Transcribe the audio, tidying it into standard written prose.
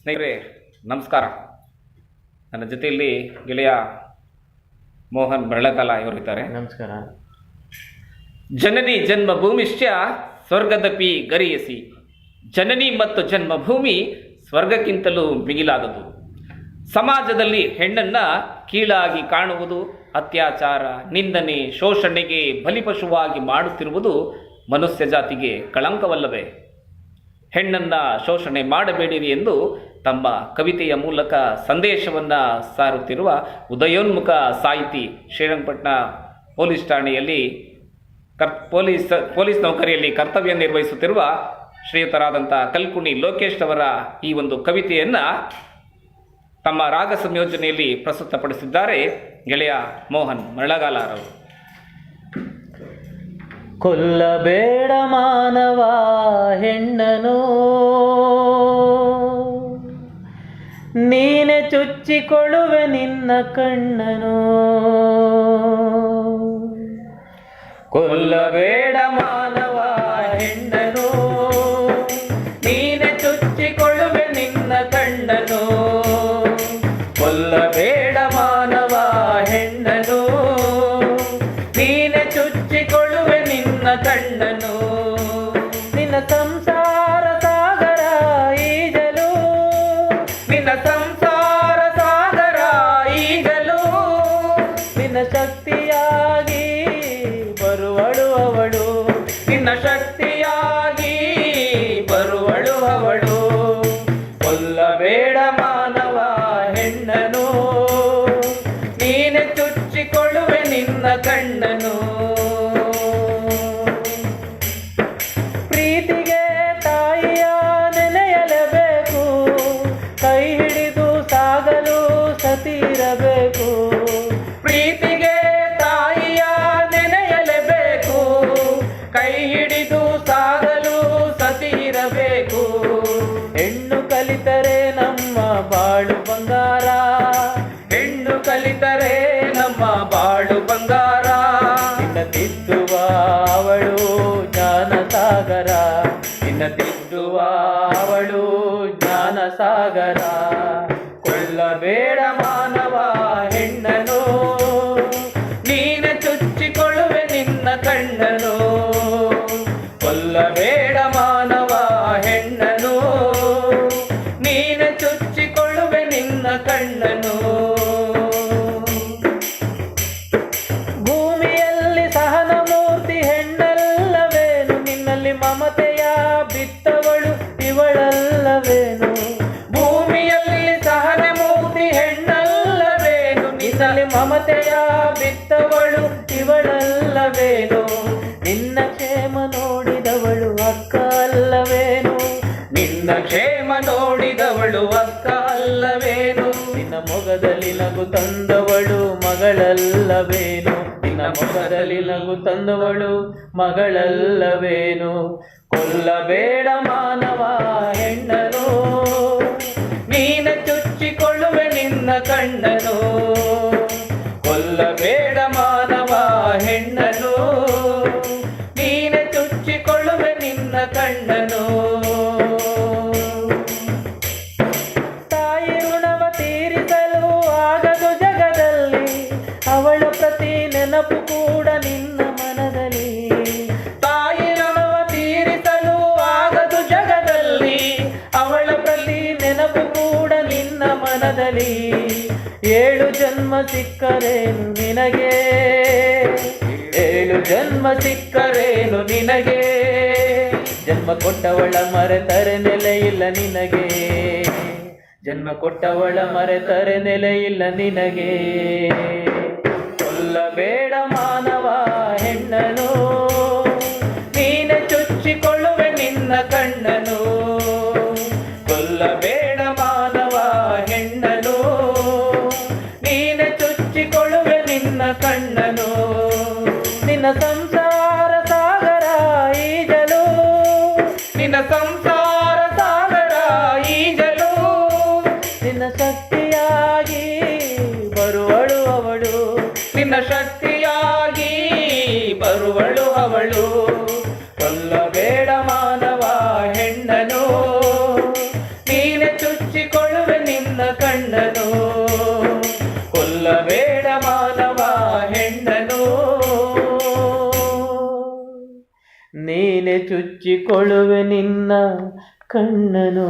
ಸ್ನೇಹಿತರೆ ನಮಸ್ಕಾರ. ನನ್ನ ಜೊತೆಯಲ್ಲಿ ಗೆಳೆಯ ಮೋಹನ್ ಬೆಳಗಾಲ ಇವರಿದ್ದಾರೆ. ನಮಸ್ಕಾರ. ಜನನಿ ಜನ್ಮಭೂಮಿಶ್ಚ ಸ್ವರ್ಗದಪಿ ಗರಿಯಸಿ. ಜನನಿ ಮತ್ತು ಜನ್ಮಭೂಮಿ ಸ್ವರ್ಗಕ್ಕಿಂತಲೂ ಮಿಗಿಲಾದದು. ಸಮಾಜದಲ್ಲಿ ಹೆಣ್ಣನ್ನು ಕೀಳಾಗಿ ಕಾಣುವುದು, ಅತ್ಯಾಚಾರ, ನಿಂದನೆ, ಶೋಷಣೆಗೆ ಬಲಿಪಶುವಾಗಿ ಮಾಡುತ್ತಿರುವುದು ಮನುಷ್ಯ ಜಾತಿಗೆ ಕಳಂಕವಲ್ಲವೇ? ಹೆಣ್ಣನ್ನು ಶೋಷಣೆ ಮಾಡಬೇಡಿರಿ ಎಂದು ತಮ್ಮ ಕವಿತೆಯ ಮೂಲಕ ಸಂದೇಶವನ್ನು ಸಾರುತ್ತಿರುವ ಉದಯೋನ್ಮುಖ ಸಾಹಿತಿ ಶ್ರೀರಂಗಪಟ್ಟಣ ಪೊಲೀಸ್ ಠಾಣೆಯಲ್ಲಿ ಪೊಲೀಸ್ ನೌಕರಿಯಲ್ಲಿ ಕರ್ತವ್ಯ ನಿರ್ವಹಿಸುತ್ತಿರುವ ಶ್ರೀಯುತರಾದಂಥ ಕಲ್ಕುಣಿ ಲೋಕೇಶ್ ಅವರ ಈ ಒಂದು ಕವಿತೆಯನ್ನು ತಮ್ಮ ರಾಗ ಸಂಯೋಜನೆಯಲ್ಲಿ ಪ್ರಸ್ತುತಪಡಿಸಿದ್ದಾರೆ ಗೆಳೆಯ ಮೋಹನ್ ಮರಳಗಾಲರವರು. ಕೊಲ್ಲಬೇಡ ಮಾನವ ಹೆಣ್ಣನು, ನೀನೆ ಚುಚ್ಚಿಕೊಳ್ಳುವೆ ನಿನ್ನ ಕಣ್ಣನು. ಕೊಲ್ಲಬೇಡ ಮಾನವ ಹೆಣ್ಣನು, ನೀನೆ ಚುಚ್ಚಿಕೊಳ್ಳುವೆ ನಿನ್ನ ಕಣ್ಣನು. ಕೊಲ್ಲಬೇಡ ಮಾನವ ಹೆಣ್ಣನು, ನೀನೆ ಚುಚ್ಚಿಕೊಳ್ಳುವೆ ನಿನ್ನ ಕಣ್ಣನು. ನಿನ್ನ ಸಂಸಾರ ಸಾಗರ ಈಜಲು, ನಿನ್ನ ಸಂಸಾರ ಸಾಗರ ಈಜಲು, ನಿನ್ನ ಶಕ್ತಿಯಾಗಿ ಬರುವಳು ಅವಳು, ನಿನ್ನ ಶಕ್ತಿಯಾಗಿ ಬರುವಳು ಅವಳು. ಕೊಲ್ಲಬೇಡ ಮಾನವ ಹೆಣ್ಣನು, ನೀನೆ ಚುಚ್ಚಿಕೊಳ್ಳುವೆ ನಿನ್ನ ಕಣ್ಣನು. ಪ್ರೀತಿಗೆ ತಾಯಿಯ ನೆನೆಯಲೇಬೇಕು, ಕೈ ಹಿಡಿದು ಸಾಗಲು ಸತಿರಬೇಕು. ಪ್ರೀತಿಗೆ ತಾಯಿಯ ನೆನೆಯಲೇಬೇಕು, ಕೈ ಹಿಡಿದು ಸಾಗಲು ಸತಿರಬೇಕು. ಹೆಣ್ಣು ಕಲಿತರೆ ನಮ್ಮ ಬಾಳು ಬಂಗಾರ, ಹೆಣ್ಣು ಕಲಿತರೆ ನಮ್ಮ ಬಾಳು ಬಂಗಾರ. ನಿನ್ನ ತಿದ್ದುವ ಅವಳು ಜ್ಞಾನ ಸಾಗರ, ನಿನ್ನ ತಿದ್ದುವ ಅವಳು ಜ್ಞಾನ ಸಾಗರ. ಕೊಲ್ಲಬೇಡ ಮಾನವ ಹೆಣ್ಣನು, ನೀನೆ ಚುಚ್ಚಿಕೊಳ್ಳುವೆ ನಿನ್ನ ಕಣ್ಣನು. ಕೊಲ್ಲಬೇಡ ಮಾನವ ಹೆಣ್ಣನು, ನೀನೆ ಚುಚ್ಚಿಕೊಳ್ಳುವೆ ನಿನ್ನ ಕಣ್ಣನು. ಭೂಮಿಯಲ್ಲಿ ಸಹನ ಮೂರ್ತಿ ಹೆಣ್ಣಲ್ಲವೇನು, ನಿನ್ನಲ್ಲಿ ಮಮತೆಯ ಬಿತ್ತವಳು ಇವಳಲ್ಲವೇನು. ಭೂಮಿಯಲ್ಲಿ ಸಹನ ಮೂರ್ತಿ ಹೆಣ್ಣಲ್ಲವೇನು, ನಿನ್ನಲ್ಲಿ ಮಮತೆಯ ಬಿತ್ತವಳು ಇವಳಲ್ಲವೇನು. ನಿನ್ನ ಕ್ಷೇಮ ನೋಡಿದವಳು ಅಕ್ಕ ಅಲ್ಲವೇನು, ನಿನ್ನ ಕ್ಷೇಮ ನೋಡಿದವಳು ಅಕ್ಕ ಅಲ್ಲವೇನು. ನಿನ್ನ ಮೊಗದಲ್ಲಿ ನಗು ತಂದವಳು ಮಗಳಲ್ಲವೇನು, ನಿನ್ನ ಮೊಗದಲ್ಲಿ ನಗು ತಂದವಳು ಮಗಳಲ್ಲವೇನು. ಕೊಲ್ಲಬೇಡ ಮಾನವ ಹೆಣ್ಣನು, ನೀನೆ ಚುಚ್ಚಿಕೊಳ್ಳುವೆ ನಿನ್ನ ಕಣ್ಣನು. ಕೊಲ್ಲಬೇಡ ಮಾನವ ಹೆಣ್ಣನು, ನೀನೆ ಚುಚ್ಚಿಕೊಳ್ಳುವೆ ನಿನ್ನ ಕಣ್ಣನು. ತಾಯಿ ಋಣವ ತೀರಿಸಲು ಆಗದು ಜಗದಲ್ಲಿ, ಅವಳ ಪ್ರತಿ ನೆನಪು ಕೂಡ ನಿನ್ನ ಮನದಲ್ಲಿ. ತಾಯಿ ಋಣವ ತೀರಿಸಲು ಆಗದು ಜಗದಲ್ಲಿ, ಅವಳ ಪ್ರತಿ ನೆನಪು ಕೂಡ ನಿನ್ನ ಮನದಲ್ಲಿ. 7 ಜನ್ಮ ಸಿಕ್ಕರೇನು ನಿನಗೆ, 7 ಜನ್ಮ ಸಿಕ್ಕರೇನು ನಿನಗೆ. ಜನ್ಮ ಕೊಟ್ಟವಳ ಮರೆತರೆ ನೆಲೆ ಇಲ್ಲ ನಿನಗೆ, ಜನ್ಮ ಕೊಟ್ಟವಳ ಮರೆತರೆ ನೆಲೆ ಇಲ್ಲ ನಿನಗೆ. ಕೊಲ್ಲಬೇಡ ಮಾನವ ಹೆಣ್ಣನು, ನೀನೆ ಚುಚ್ಚಿಕೊಳ್ಳುವೆ ನಿನ್ನ ಕಣ್ಣನು. ಕೊಲ್ಲಬೇಡ ಮಾನವ ಹೆಣ್ಣನು, ನೀನೆ ಚುಚ್ಚಿಕೊಳ್ಳುವೆ ನಿನ್ನ ಕಣ್ಣನು. ನಿನ್ನ ಸಂಸಾರ ಸಾಗರ ಈಜಲು, ನಿನ್ನ ಸಂಸಾರ ಸಾಗರ ಈಜಲು, ನಿನ್ನ ಶಕ್ತಿಯಾಗಿ ಬರುವಳು ಅವಳು, ನಿನ್ನ ಶಕ್ತಿಯಾಗಿ ಬರುವಳು ಅವಳು. ಕೊಲ್ಲಬೇಡ ಮಾನವ ಹೆಣ್ಣನು, ನೀನೆ ಚುಚ್ಚಿಕೊಳ್ಳುವೆ ನೀನೆ ಚುಚ್ಚಿಕೊಳ್ಳುವೆ ನಿನ್ನ ಕಣ್ಣನು.